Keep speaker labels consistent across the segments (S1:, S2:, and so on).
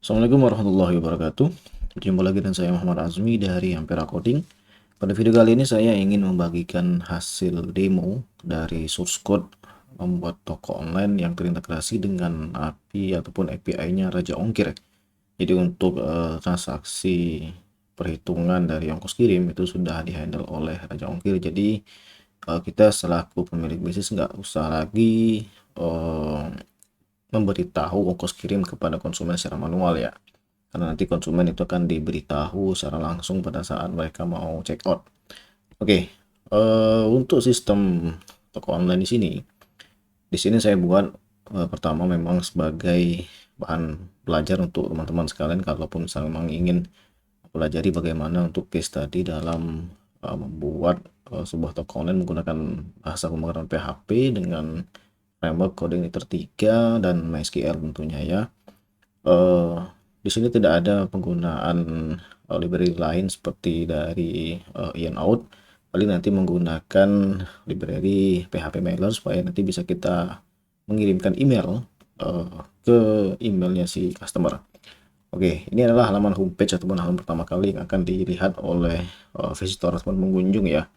S1: Assalamualaikum warahmatullahi wabarakatuh. Berjumpa lagi dengan saya Muhammad Azmi dari Ampera Coding. Pada video kali ini saya ingin membagikan hasil demo dari source code membuat toko online yang terintegrasi dengan API ataupun API-nya Raja Ongkir. Jadi untuk transaksi perhitungan dari ongkos kirim itu sudah dihandle oleh Raja Ongkir. Jadi kita selaku pemilik bisnis nggak usah lagi eh, memberitahu ongkos kirim kepada konsumen secara manual ya, karena nanti konsumen itu akan diberitahu secara langsung pada saat mereka mau check out. Oke, untuk sistem toko online di sini saya buat pertama memang sebagai bahan belajar untuk teman-teman sekalian, kalaupun misalnya memang ingin pelajari bagaimana untuk case study dalam membuat sebuah toko online menggunakan bahasa pemrograman PHP dengan framework coding editor 3 dan MySQL tentunya ya. Eh, di sini tidak ada penggunaan library lain seperti dari in out, paling nanti menggunakan library PHP mailer supaya nanti bisa kita mengirimkan email ke emailnya si customer. Oke, ini adalah halaman homepage ataupun halaman pertama kali yang akan dilihat oleh visitor ataupun pengunjung ya.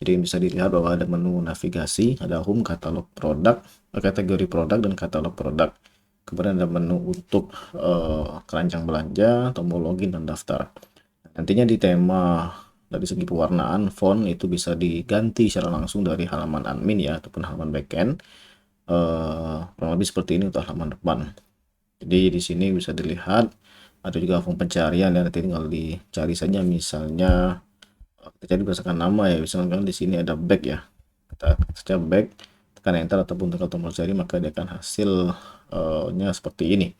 S1: Jadi bisa dilihat bahwa ada menu navigasi, ada home, katalog produk, kategori produk, dan katalog produk. Kemudian ada menu untuk keranjang belanja, tombol login, dan daftar. Nantinya di tema dari segi pewarnaan font itu bisa diganti secara langsung dari halaman admin ya ataupun halaman backend. Kurang lebih seperti ini untuk halaman depan. Jadi di sini bisa dilihat ada juga form pencarian dan nanti tinggal dicari saja, misalnya kita cari berdasarkan nama ya, misalkan di sini ada bag ya, kita saja bag, tekan enter ataupun tekan tombol cari, maka dia akan hasilnya seperti ini.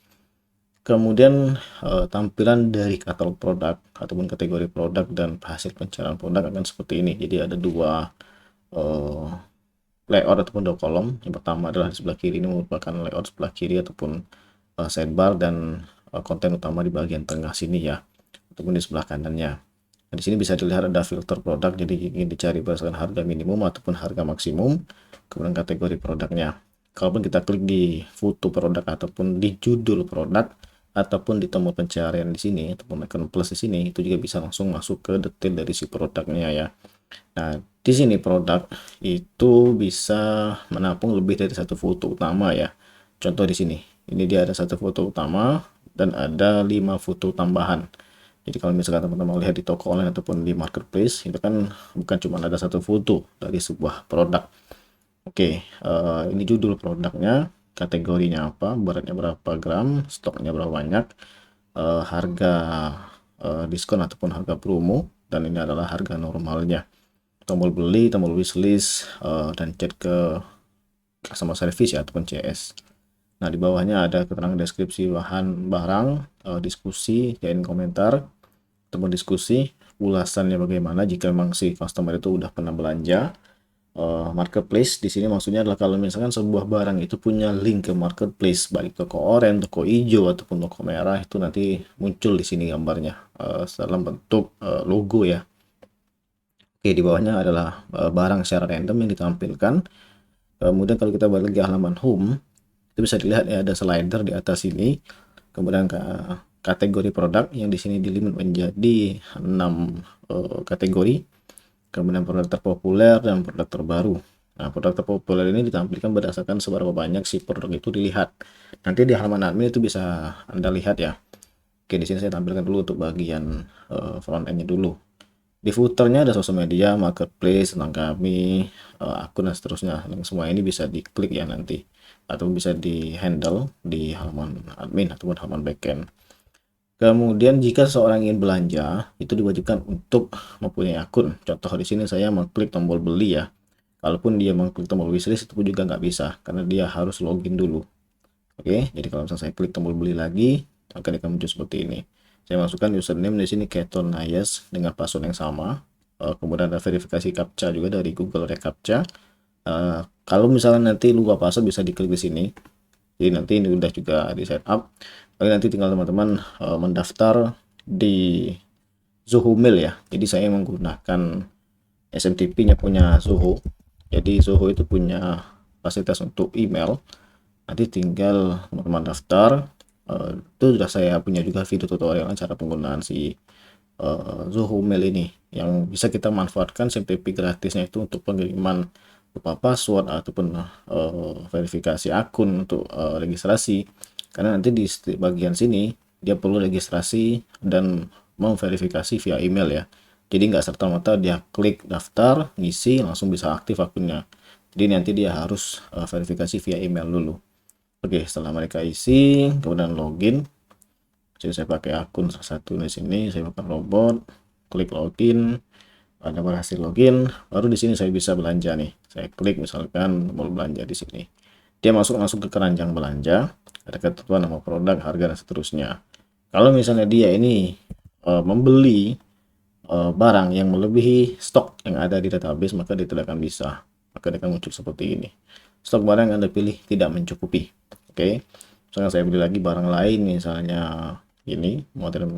S1: Kemudian tampilan dari katalog produk ataupun kategori produk dan hasil pencarian produk akan seperti ini. Jadi ada dua layout ataupun dua kolom. Yang pertama adalah di sebelah kiri, ini merupakan layout sebelah kiri ataupun sidebar, dan konten utama di bagian tengah sini ya, ataupun di sebelah kanannya. Nah, di sini bisa dilihat ada filter produk, jadi ingin dicari berdasarkan harga minimum ataupun harga maksimum, kemudian kategori produknya. Kalaupun kita klik di foto produk ataupun di judul produk ataupun di tombol pencarian di sini ataupun icon plus di sini, itu juga bisa langsung masuk ke detail dari si produknya ya. Nah, di sini produk itu bisa menampung lebih dari satu foto utama ya. Contoh di sini, ini dia ada satu foto utama dan ada 5 foto tambahan. Jadi kalau misalkan teman-teman lihat di toko online ataupun di marketplace, itu kan bukan cuma ada satu foto dari sebuah produk. Oke, ini judul produknya, kategorinya apa, beratnya berapa gram, stoknya berapa banyak, harga diskon ataupun harga promo, dan ini adalah harga normalnya. Tombol beli, tombol wishlist, dan chat ke customer service ya ataupun CS. Nah, di bawahnya ada keterangan deskripsi bahan barang, diskusi, join komentar, ataupun diskusi, ulasannya bagaimana jika memang si customer itu udah pernah belanja. Marketplace di sini maksudnya adalah kalau misalkan sebuah barang itu punya link ke marketplace, baik toko oranye, toko hijau ataupun toko merah, itu nanti muncul di sini gambarnya dalam bentuk logo ya. Oke, di bawahnya adalah barang secara random yang ditampilkan. Kemudian kalau kita balik ke halaman home, itu bisa dilihat ya ada slider di atas ini. Kemudian kategori produk yang di sini dilimit menjadi 6 kategori. Kemudian produk terpopuler dan produk terbaru. Nah, produk terpopuler ini ditampilkan berdasarkan seberapa banyak si produk itu dilihat. Nanti di halaman admin itu bisa Anda lihat ya. Oke, di sini saya tampilkan dulu untuk bagian front end-nya dulu. Di footernya ada sosial media, marketplace, tentang kami, akun, dan seterusnya. Yang semua ini bisa diklik ya nanti, atau bisa di handle di halaman admin ataupun halaman backend. Kemudian jika seorang ingin belanja, itu diwajibkan untuk mempunyai akun. Contoh di sini saya mengklik tombol beli ya. Kalaupun dia mengklik tombol wishlist itu juga nggak bisa, karena dia harus login dulu. Oke, jadi kalau misalnya saya klik tombol beli lagi, akan muncul seperti ini. Saya masukkan username di sini Keton Nayas dengan password yang sama. Kemudian ada verifikasi captcha juga dari Google Recaptcha. Kalau misalnya nanti lupa password bisa diklik di sini. Jadi nanti ini udah juga di setup. Lalu nanti tinggal teman-teman mendaftar di Zoho Mail ya. Jadi saya menggunakan SMTP-nya punya Zoho. Jadi Zoho itu punya fasilitas untuk email. Nanti tinggal teman-teman daftar, Itu sudah saya punya juga video tutorial cara penggunaan si Zoho Mail ini yang bisa kita manfaatkan SMTP gratisnya itu untuk pengiriman berupa password ataupun verifikasi akun untuk registrasi, karena nanti di bagian sini dia perlu registrasi dan memverifikasi via email ya. Jadi nggak serta-merta dia klik daftar ngisi langsung bisa aktif akunnya, jadi nanti dia harus verifikasi via email dulu. Oke, setelah mereka isi kemudian login. Jadi saya pakai akun salah satu di sini, saya bukan robot, klik login, ada berhasil login, baru di sini saya bisa belanja nih. Saya klik misalkan mau belanja di sini. Dia masuk langsung ke keranjang belanja, ada ketentuan nama produk, harga dan seterusnya. Kalau misalnya dia ini membeli barang yang melebihi stok yang ada di database, maka dia tidak akan bisa. Maka dia akan muncul seperti ini. Stok barang yang Anda pilih tidak mencukupi. Oke. Misalnya saya beli lagi barang lain, misalnya ini modern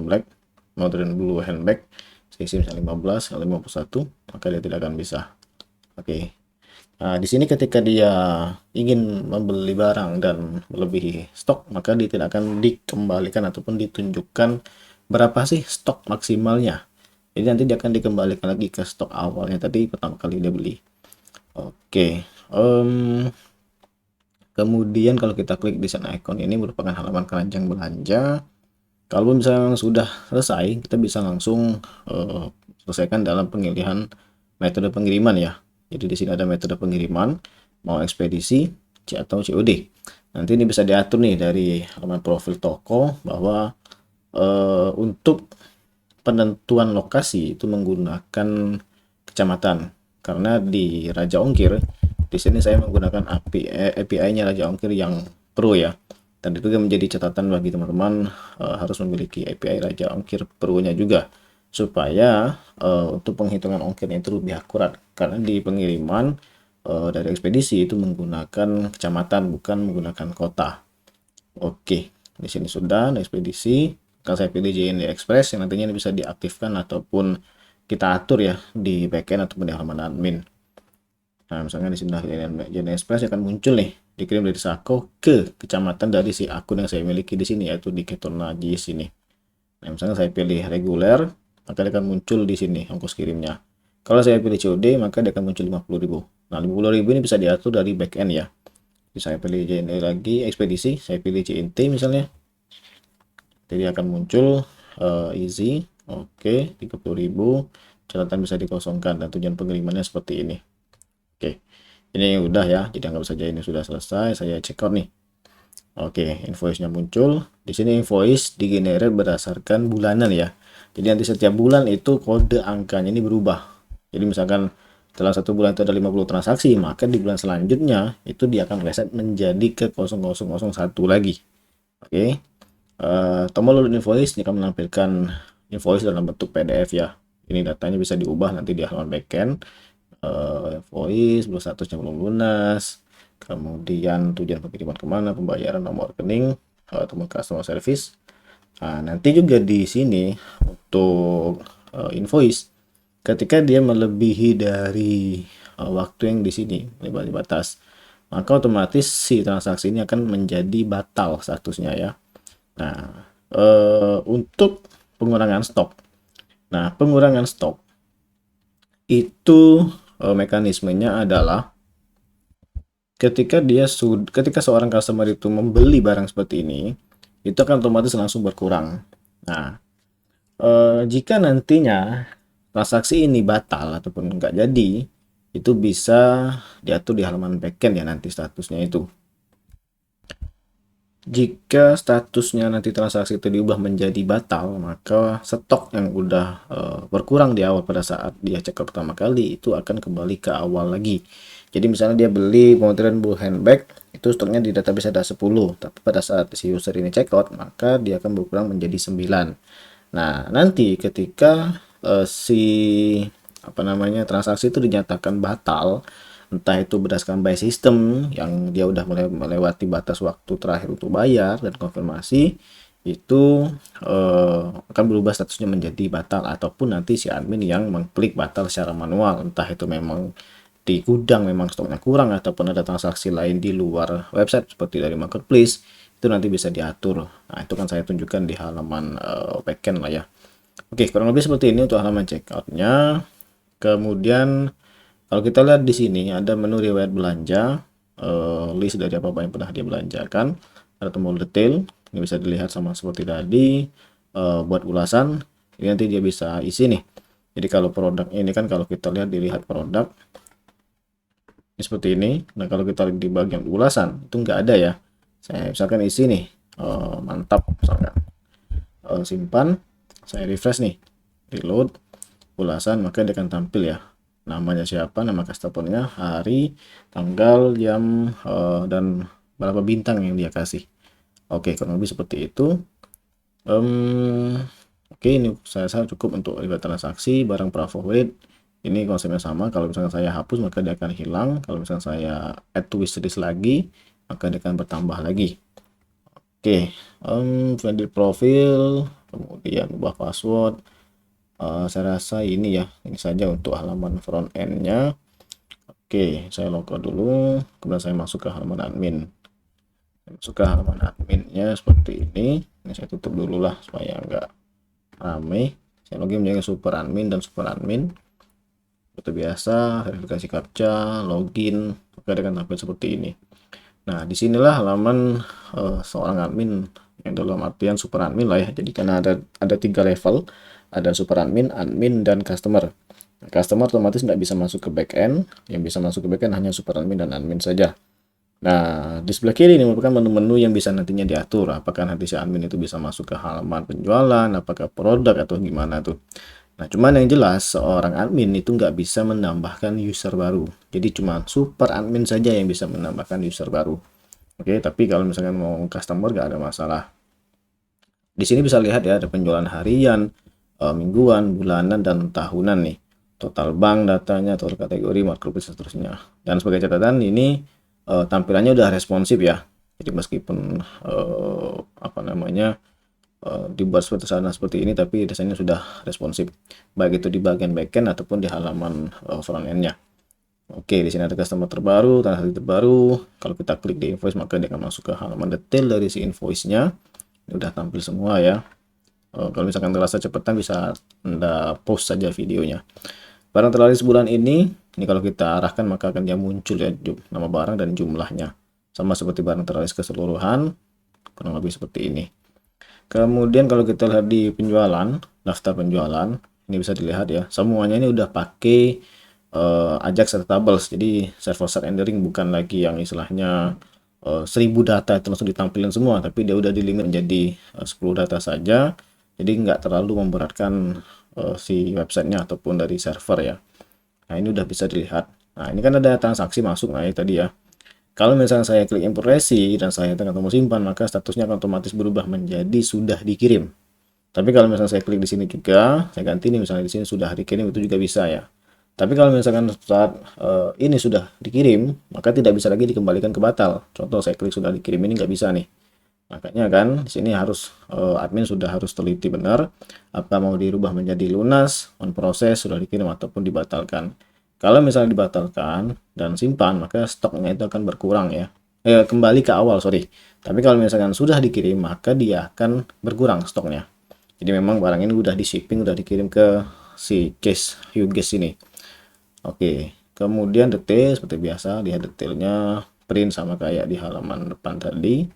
S1: blue handbag, saya isi misalnya 15 atau 51, maka dia tidak akan bisa. Oke. Nah, di sini ketika dia ingin membeli barang dan melebihi stok, maka dia tidak akan dikembalikan ataupun ditunjukkan berapa sih stok maksimalnya. Jadi nanti dia akan dikembalikan lagi ke stok awalnya tadi pertama kali dia beli. Oke. Kemudian kalau kita klik desain icon, ini merupakan halaman keranjang belanja. Kalau misalnya sudah selesai, kita bisa langsung selesaikan dalam pemilihan metode pengiriman ya. Jadi di sini ada metode pengiriman, mau ekspedisi, C atau COD. Nanti ini bisa diatur nih dari halaman profil toko bahwa untuk penentuan lokasi itu menggunakan kecamatan. Karena di Raja Ongkir, di sini saya menggunakan API-nya Raja Ongkir yang Pro ya. Dan itu menjadi catatan bagi teman-teman harus memiliki API Raja Ongkir Pro-nya juga supaya untuk penghitungan ongkirnya itu lebih akurat, karena di pengiriman dari ekspedisi itu menggunakan kecamatan bukan menggunakan kota. Oke, di sini sudah ekspedisi. Kalau saya pilih JNE Express yang nantinya bisa diaktifkan ataupun kita atur ya di backend ataupun di halaman admin. Nah, misalnya di sini JNE Express akan muncul nih, dikirim dari Sako ke kecamatan dari si akun yang saya miliki di sini, yaitu di Ketonajis sini. Nah, misalnya saya pilih reguler, maka dia akan muncul di sini ongkos kirimnya. Kalau saya pilih COD, maka dia akan muncul 50.000. Nah, 50.000 ini bisa diatur dari backend ya. Jadi saya pilih JNE lagi ekspedisi, saya pilih JNT misalnya. Jadi akan muncul easy, oke, 30.000. Catatan bisa dikosongkan dan tujuan pengirimannya seperti ini. Oke, ini udah ya, jadi anggap saja ini sudah selesai. Saya check out nih. Oke, invoice-nya muncul. Di sini invoice digenerate berdasarkan bulanan ya. Jadi nanti setiap bulan itu kode angkanya ini berubah. Jadi misalkan dalam satu bulan itu ada 50 transaksi, maka di bulan selanjutnya itu dia akan reset menjadi ke 0001 lagi. Oke. Tombol load invoice ini akan menampilkan invoice dalam bentuk PDF ya. Ini datanya bisa diubah nanti di halaman backend. Invoice, belum statusnya belum lunas, kemudian tujuan pengiriman kemana, pembayaran, nomor rekening, ataupun customer service. Nah, nanti juga di sini untuk invoice, ketika dia melebihi dari waktu yang di sini melebihi batas, maka otomatis si transaksi ini akan menjadi batal statusnya ya. Nah, untuk pengurangan stok. Nah, pengurangan stok itu mekanismenya adalah ketika seorang customer itu membeli barang seperti ini, itu akan otomatis langsung berkurang. Nah, jika nantinya transaksi ini batal ataupun nggak jadi, itu bisa diatur di halaman backend ya nanti statusnya itu. Jika statusnya nanti transaksi itu diubah menjadi batal, maka stok yang udah berkurang di awal pada saat dia check out pertama kali itu akan kembali ke awal lagi. Jadi misalnya dia beli modern blue handbag, itu stoknya di database ada 10, tapi pada saat si user ini check out, maka dia akan berkurang menjadi 9. Nah, nanti ketika transaksi itu dinyatakan batal, entah itu berdasarkan buy system yang dia udah melewati batas waktu terakhir untuk bayar dan konfirmasi, itu akan berubah statusnya menjadi batal, ataupun nanti si admin yang mengklik batal secara manual, entah itu memang di gudang memang stoknya kurang ataupun ada transaksi lain di luar website seperti dari marketplace, itu nanti bisa diatur. Nah, itu kan saya tunjukkan di halaman backend lah ya. Oke, kurang lebih seperti ini untuk halaman checkout-nya. Kemudian kalau kita lihat di sini ada menu riwayat belanja, list dari apa yang pernah dia belanjakan, ada tombol detail, ini bisa dilihat sama seperti tadi. Buat ulasan, ini nanti dia bisa isi nih. Jadi kalau produk ini kan kalau kita dilihat produk ini seperti ini. Nah kalau kita lihat di bagian ulasan itu nggak ada ya. Saya misalkan isi nih, mantap misalkan, simpan, saya refresh nih, reload, ulasan, maka dia akan tampil ya. Namanya siapa, nama customernya, hari, tanggal, jam, dan berapa bintang yang dia kasih. Oke, kurang lebih seperti itu. Oke, ini saya cukup untuk riwayat transaksi, barang favorit. Ini konsepnya sama. Kalau misalnya saya hapus maka dia akan hilang. Kalau misalnya saya add to wishlist lagi maka dia akan bertambah lagi. Oke, validate profil, kemudian ubah password. Saya rasa ini ya, ini saja untuk halaman front end-nya. Oke, saya logout dulu, kemudian saya masuk ke halaman admin. Masuk ke halaman adminnya seperti ini. Ini saya tutup dulu lah supaya enggak rame. Saya login menjadi super admin dan super admin. Seperti biasa, verifikasi captcha, login, maka akan tampil seperti ini. Nah, disinilah halaman seorang admin yang dalam artian super admin lah ya. Jadi karena ada 3 level, ada super admin, admin, dan customer. Nah, customer otomatis tidak bisa masuk ke backend, yang bisa masuk ke backend hanya super admin dan admin saja. Nah, di sebelah kiri ini merupakan menu-menu yang bisa nantinya diatur. Apakah nanti si admin itu bisa masuk ke halaman penjualan, apakah produk, atau gimana tuh. Nah, cuman yang jelas seorang admin itu nggak bisa menambahkan user baru. Jadi cuma super admin saja yang bisa menambahkan user baru. Oke, tapi kalau misalkan mau customer nggak ada masalah. Di sini bisa lihat ya, ada penjualan harian, mingguan, bulanan, dan tahunan nih. Total bank datanya, total kategori, marketplace, dan seterusnya. Dan sebagai catatan ini tampilannya udah responsif ya. Jadi meskipun apa namanya dibuat seperti sana seperti ini, tapi desainnya sudah responsif, baik itu di bagian backend ataupun di halaman front end-nya. Oke, di sini ada customer terbaru, transaksi terbaru. Kalau kita klik di invoice maka dia akan masuk ke halaman detail dari si invoice-nya. Ini udah tampil semua ya. Kalau misalkan terasa cepetan bisa Anda post saja videonya. Barang terlaris bulan ini kalau kita arahkan maka akan dia muncul ya nama barang dan jumlahnya. Sama seperti barang terlaris keseluruhan, kurang lebih seperti ini. Kemudian kalau kita lihat di penjualan, daftar penjualan, ini bisa dilihat ya, semuanya ini udah pakai Ajax atau tables. Jadi server-side rendering bukan lagi yang istilahnya 1000 data itu langsung ditampilkan semua, tapi dia udah dilimit menjadi 10 data saja. Jadi nggak terlalu memberatkan si websitenya ataupun dari server ya. Nah, ini udah bisa dilihat. Nah, ini kan ada transaksi masuk nah tadi ya. Kalau misalnya saya klik import resi dan saya tekan tombol simpan, maka statusnya akan otomatis berubah menjadi sudah dikirim. Tapi kalau misalnya saya klik di sini juga, saya ganti nih misalnya di sini sudah dikirim, itu juga bisa ya. Tapi kalau misalkan saat ini sudah dikirim, maka tidak bisa lagi dikembalikan ke batal. Contoh saya klik sudah dikirim ini nggak bisa nih. Makanya kan di sini harus admin sudah harus teliti benar apa mau dirubah menjadi lunas, on proses, sudah dikirim ataupun dibatalkan. Kalau misalnya dibatalkan dan simpan, maka stoknya itu akan berkurang ya. Kembali ke awal, sorry. Tapi kalau misalkan sudah dikirim, maka dia akan berkurang stoknya. Jadi memang barang ini udah di shipping, udah dikirim ke si case Hughes ini. Oke, kemudian detail seperti biasa, lihat detailnya, print sama kayak di halaman depan tadi.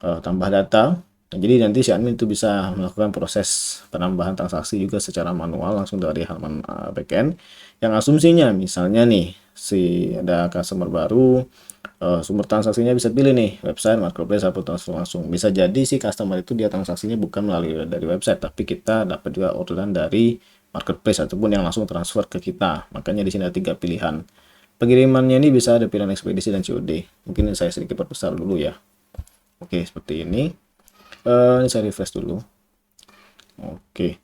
S1: Tambah data. Nah, jadi nanti si admin itu bisa melakukan proses penambahan transaksi juga secara manual langsung dari halaman backend. Yang asumsinya misalnya nih si ada customer baru, sumber transaksinya bisa pilih nih website, marketplace, atau transfer langsung. Bisa jadi si customer itu dia transaksinya bukan melalui dari website, tapi kita dapat juga orderan dari marketplace ataupun yang langsung transfer ke kita. Makanya di sini ada 3 pilihan. Pengirimannya ini bisa ada pilihan ekspedisi dan COD. Mungkin saya sedikit perbesar dulu ya. Oke, seperti ini. Ini saya refresh dulu. Oke,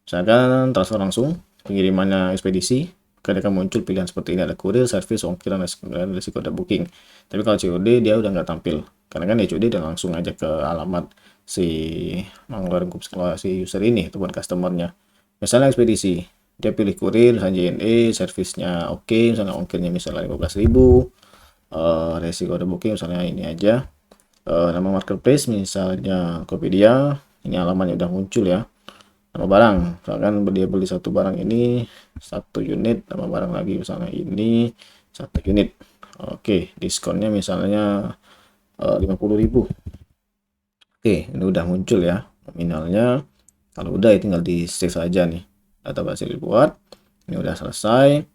S1: saya akan transfer langsung, pengirimannya ekspedisi, kemudian akan muncul pilihan seperti ini, ada kurir, service, ongkir, dan risiko ada booking. Tapi kalau COD dia udah nggak tampil, karena kan COD dia langsung aja ke alamat si mengeluarkan si user ini ataupun customernya. Misalnya ekspedisi, dia pilih kurir, misalnya JNE, servisnya oke, misalnya ongkirnya misalnya 15.000, risiko ada booking misalnya ini aja. nama marketplace misalnya Tokopedia, ini alamannya udah muncul ya. Nama barang, misalkan dia beli satu barang ini 1 unit, nama barang lagi misalnya ini 1 unit. Oke, diskonnya misalnya 50.000. Oke, ini udah muncul ya nominalnya. Kalau udah ya tinggal di save saja nih. Data berhasil dibuat. Ini udah selesai.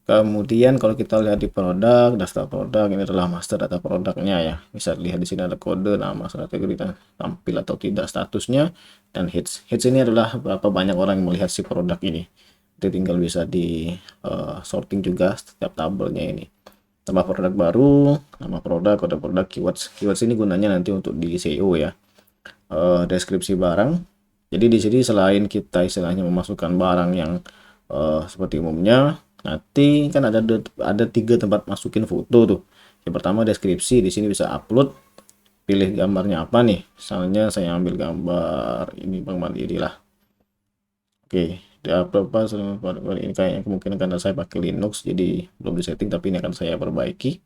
S1: Kemudian kalau kita lihat di produk, daftar produk, ini adalah master data produknya ya. Bisa dilihat di sini ada kode, nama, kategori, dan tampil atau tidak statusnya, dan hits. Hits ini adalah berapa banyak orang yang melihat si produk ini. Itu tinggal bisa di sorting juga setiap tabelnya ini. Tambah produk baru, nama produk, kode produk, keywords. Keywords ini gunanya nanti untuk di SEO ya. Deskripsi barang. Jadi di sini selain kita istilahnya memasukkan barang yang seperti umumnya, nanti kan ada 3 tempat masukin foto tuh. Yang pertama deskripsi, di sini bisa upload, pilih gambarnya apa nih. Misalnya saya ambil gambar ini Bank Mandiri lah. Oke, di upload pas ini kayaknya kemungkinan karena saya pakai Linux jadi belum disetting, tapi ini akan saya perbaiki.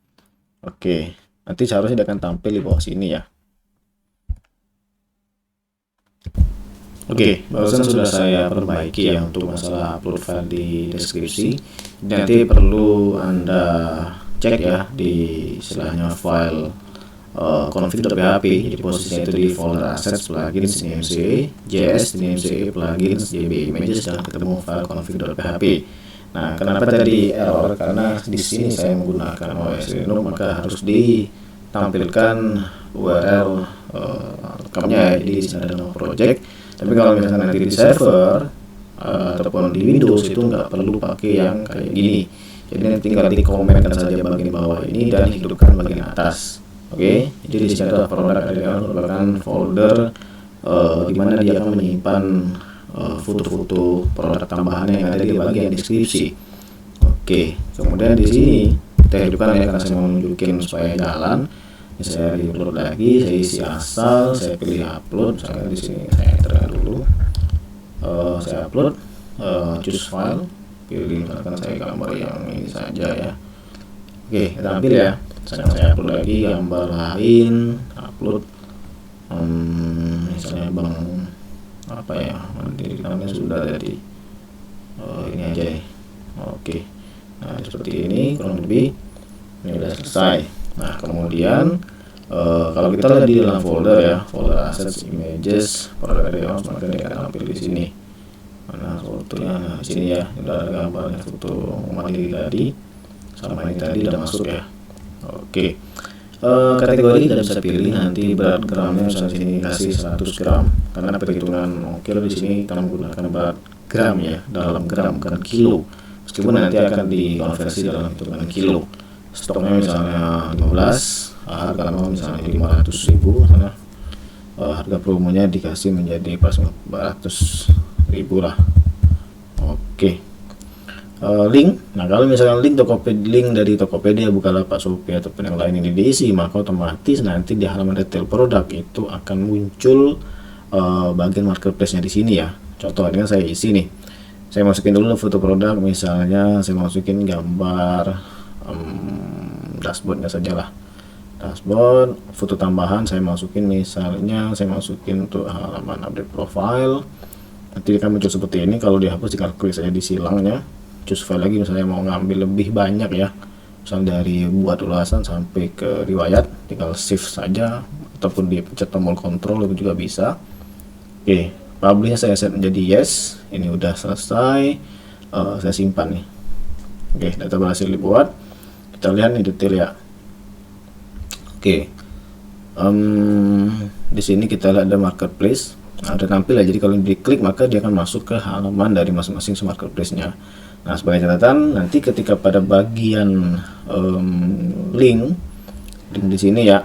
S1: Oke, nanti seharusnya dia akan tampil di bawah sini ya. Oke, barusan sudah saya perbaiki ya untuk masalah upload file di deskripsi. Nanti perlu Anda cek ya di istilahnya file config.php. Jadi posisinya itu di folder assets, plugins, NMCA, JS, NMCA, plugins, JB images, dan ketemu file config.php. Nah, kenapa tadi error? Karena di sini saya menggunakan OS Linux, maka harus ditampilkan URL rekamnya. Jadi di sini ada nama project. Tapi kalau misalnya nanti di server ataupun di Windows itu nggak perlu pakai yang kayak gini. Jadi nanti tinggal dikomenkan saja bagian bawah ini dan hidupkan bagian atas. Oke, jadi di sini ada produk adalah merupakan folder di mana dia akan menyimpan foto-foto produk tambahan yang ada di bagian deskripsi. Oke, kemudian di sini kita hidupkan ya karena saya mau nunjukin supaya jalan. Ini saya upload lagi, saya isi asal, saya pilih upload. Misalnya di sini saya enterkan dulu, saya upload, choose file, pilih misalkan saya gambar yang ini saja ya. Oke, tampil ya. Saya upload lagi gambar lain, upload, misalnya Bang apa ya, nanti namanya sudah jadi ini aja ya. Oke, nah seperti ini kurang lebih ini sudah selesai. Nah kemudian kalau kita lihat di dalam folder ya, folder assets, images, produk area, maka dia akan tampil di sini. Mana fotonya? Nah, di sini ya, sudah ada gambarnya foto Mandiri tadi, sama ini tadi sudah masuk ya. Oke, kategori kita bisa pilih nanti berat gramnya, misalnya sini kasih 100 gram, karena perhitungan ongkir di sini kita menggunakan berat gram ya, dalam gram bukan kilo. Meskipun nanti akan dikonversi dalam hitungan kilo. Stoknya misalnya 15, harga lama misalnya 500.000, karena harga promonya dikasih menjadi pas 400.000 lah. Oke, link. Nah kalau misalnya link dari Tokopedia, Bukalapak, Shopee ataupun yang lain ini diisi, maka otomatis nanti di halaman detail produk itu akan muncul bagian marketplace-nya di sini ya. Contoh ini kan saya isi nih, saya masukin dulu foto produk, misalnya saya masukin gambar dashboardnya saja lah, dashboard. Foto tambahan saya masukin, misalnya saya masukin untuk halaman update profile. Nanti akan muncul seperti ini. Kalau dihapus tinggal klik saja di silangnya, choose file lagi. Misalnya mau ngambil lebih banyak ya, misalnya dari buat ulasan sampai ke riwayat, tinggal shift saja ataupun dipencet tombol kontrol itu juga bisa. Oke, publishnya saya set menjadi yes. Ini udah selesai, saya simpan nih. Oke, data berhasil dibuat. Kita lihat nih detail ya. Oke, di sini kita lihat ada marketplace, ada tampil ya. Jadi kalau diklik maka dia akan masuk ke halaman dari masing-masing marketplace-nya. Nah sebagai catatan, nanti ketika pada bagian link di sini ya,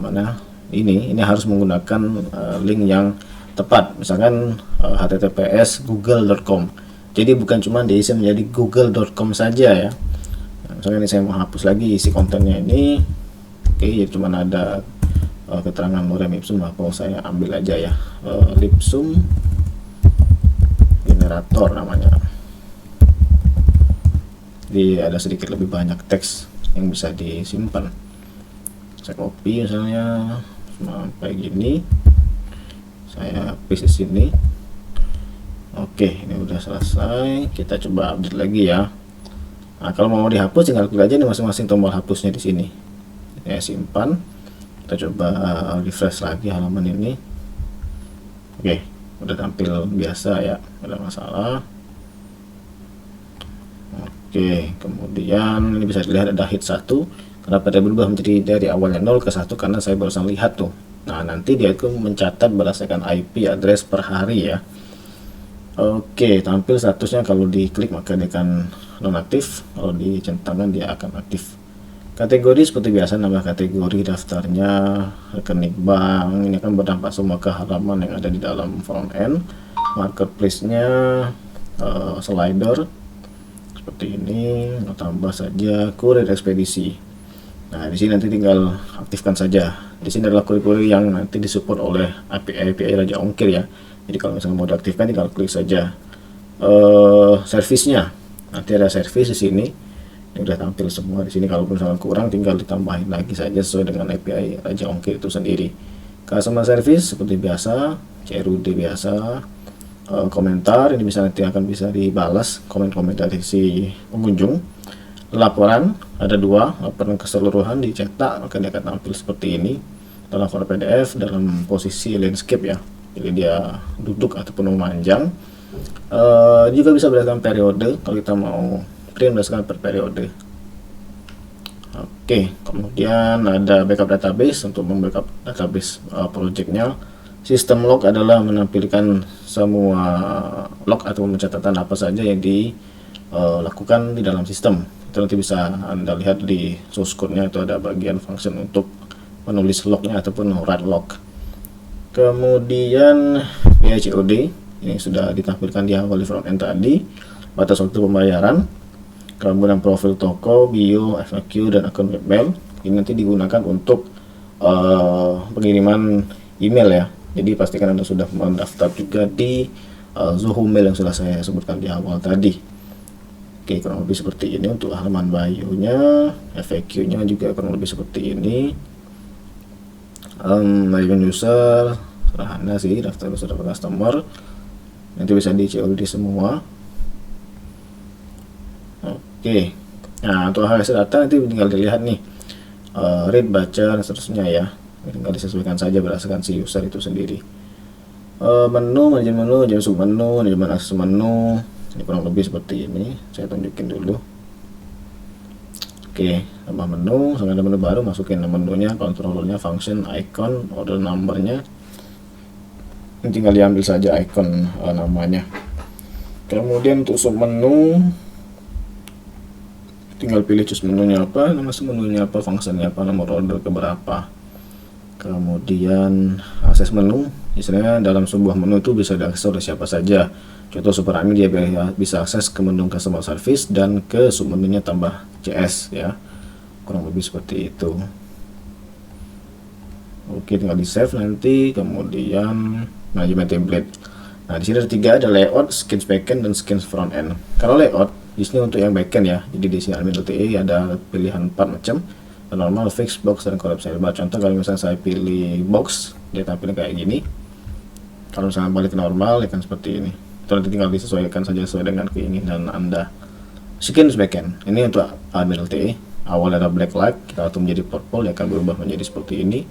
S1: mana ini harus menggunakan link yang tepat. Misalkan https google.com. Jadi bukan cuma diisi menjadi google.com saja ya. Misalnya ini saya mau hapus lagi isi kontennya ini. Oke, jadi cuma ada keterangan lorem ipsum, maka saya ambil aja ya, lipsum generator namanya. Jadi ada sedikit lebih banyak teks yang bisa disimpan. Saya copy misalnya sampai gini, saya paste di sini. Oke, ini udah selesai. Kita coba update lagi ya. Nah, kalau mau dihapus tinggal klik aja nih masing-masing tombol hapusnya di sini. Saya simpan. Kita coba refresh lagi halaman ini. Oke, udah tampil biasa ya, tidak ada masalah. Oke, kemudian ini bisa dilihat ada hit 1. Kenapa dia berubah menjadi dari awalnya 0 ke 1? Karena saya barusan lihat tuh. Nah, nanti dia itu mencatat berdasarkan IP address per hari ya. Oke, tampil statusnya kalau diklik maka dia akan nonaktif, kalau dicentangkan dia akan aktif. Kategori seperti biasa, nama kategori daftarnya, rekening bank, ini akan berdampak semua ke halaman yang ada di dalam front end. Marketplace-nya, slider, seperti ini, tambah saja kurir ekspedisi. Nah, di sini nanti tinggal aktifkan saja. Di sini adalah kurir-kurir yang nanti disupport oleh API Raja Ongkir ya. Jadi kalau misalnya mau diaktifkan tinggal klik saja. Servisnya, nanti ada servis di sini. Ini udah tampil semua di sini. Kalau misalnya kurang tinggal ditambahin lagi saja sesuai dengan API Raja Ongkir itu sendiri. Customer service seperti biasa, CRUD biasa. Komentar ini nanti akan bisa dibalas komen-komen dari si pengunjung. Laporan ada 2, laporan keseluruhan dicetak maka dia akan tampil seperti ini dalam format PDF dalam posisi landscape ya, jadi dia duduk ataupun memanjang. Juga bisa berdasarkan periode kalau kita mau print berdasarkan per periode. Oke, kemudian ada backup database untuk membackup database projectnya. Sistem log adalah menampilkan semua log atau pencatatan apa saja yang dilakukan di dalam sistem. Itu nanti bisa Anda lihat di source code-nya, itu ada bagian function untuk menulis lognya ataupun write log. Kemudian PICOD ini sudah ditampilkan di awal di front end tadi. Batas waktu pembayaran, kemudian profil toko, bio, FAQ, dan akun webmail. Ini nanti digunakan untuk pengiriman email ya. Jadi pastikan Anda sudah mendaftar juga di Zoho Mail yang sudah saya sebutkan di awal tadi. Oke, kurang lebih seperti ini untuk halaman bio-nya, FAQ-nya juga kurang lebih seperti ini. Management user, sederhana sih, daftar user customer. Nanti bisa di COD semua. Oke, nah untuk hasil data nanti tinggal dilihat nih, read, baca, dan seterusnya ya. Tinggal disesuaikan saja berdasarkan si user itu sendiri. Menu, manajemen submenu, manajemen akses menu. Ini kurang lebih seperti ini, saya tunjukin dulu. Oke, tambah menu, sampai ada menu baru, masukin menunya, controllernya, function, icon, order numbernya. Ini tinggal diambil saja icon namanya. Kemudian untuk submenu, tinggal pilih choose menunya apa, nama submenunya apa, fungsinya apa, nomor order keberapa. Kemudian akses menu, istilahnya dalam sebuah menu itu bisa diakses oleh siapa saja. Contoh Super Admin dia bisa akses ke menu customer service dan ke submenunya tambah CS ya. Kurang lebih seperti itu. Oke, tinggal di save nanti. Kemudian manajemen template. Nah, di sini ada 3, ada layout, skins backend, dan skins front end. Kalau layout di sini untuk yang backend ya. Jadi di sini admin.te ada pilihan 4 macam. Normal, fix, box, dan collapse sidebar. Contoh kalau misalnya saya pilih box, dia tampilnya kayak gini. Kalau misalnya balik ke normal, ya kan seperti ini. Itu nanti tinggal disesuaikan saja sesuai dengan keinginan Anda. Skins backend, ini untuk admin.te. Awal ada black light, kita atur menjadi purple, dia akan berubah menjadi seperti ini.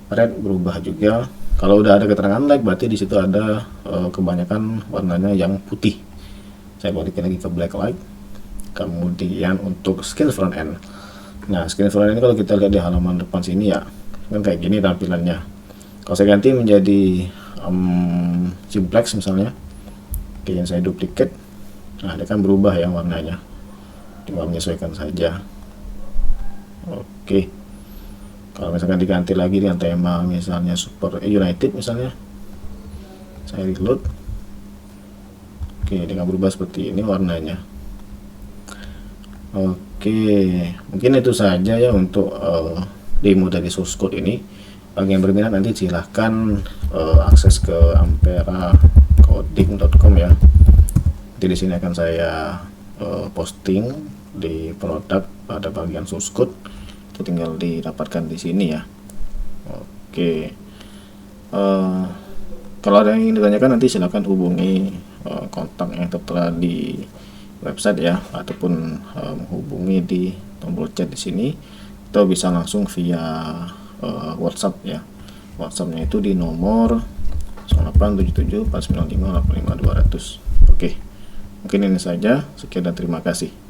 S1: Red berubah juga. Kalau udah ada keterangan like, berarti di situ ada kebanyakan warnanya yang putih. Saya balikin lagi ke black light. Kemudian untuk skins front end. Nah, skin front end ini kalau kita lihat di halaman depan sini ya, kan kayak gini tampilannya. Kalau saya ganti menjadi simplex misalnya, oke, yang saya duplicate, nah dia kan berubah ya warnanya. Tinggal menyesuaikan saja. Oke. Kalau misalkan diganti lagi dengan tema misalnya Super United misalnya, saya reload. Oke, dengan berubah seperti ini warnanya. Oke, mungkin itu saja ya untuk demo dari source code ini. Bagi yang berminat nanti silahkan akses ke amperacoding.com ya. Nanti di sini akan saya posting di produk pada bagian source code. itu tinggal didapatkan di sini ya. Oke. Kalau ada yang ingin ditanyakan nanti silakan hubungi kontak yang tertera di website ya, ataupun menghubungi di tombol chat di sini, atau bisa langsung via WhatsApp ya. WhatsAppnya itu di nomor 0877 495 85200. Oke, mungkin ini saja. Sekian dan terima kasih.